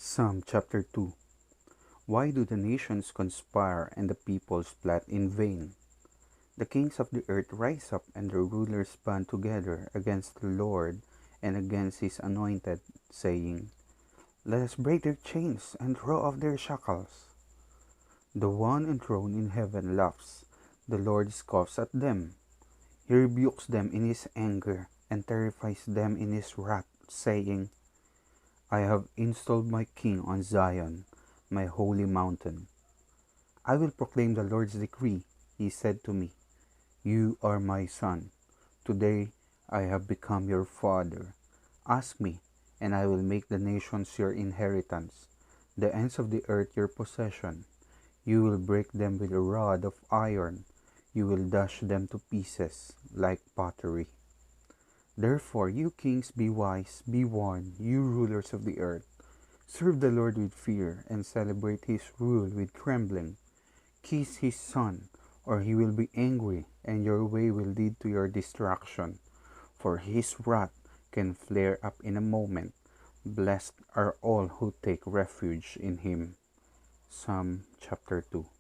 Psalm chapter 2. Why do the nations conspire and the peoples plot in vain? The kings of the earth rise up and the rulers band together against the Lord and against his anointed, saying, Let us break their chains and throw off their shackles. The one enthroned in heaven laughs, the Lord scoffs at them. He rebukes them in his anger and terrifies them in his wrath, saying, I have installed my king on Zion, my holy mountain. I will proclaim the Lord's decree. He said to me, You are my son. Today I have become your father. Ask me, and I will make the nations your inheritance, the ends of the earth your possession. You will break them with a rod of iron. You will dash them to pieces like pottery. Therefore, you kings, be wise, be warned, you rulers of the earth. Serve the Lord with fear and celebrate his rule with trembling. Kiss his son, or he will be angry, and your way will lead to your destruction. For his wrath can flare up in a moment. Blessed are all who take refuge in him. Psalm chapter 2.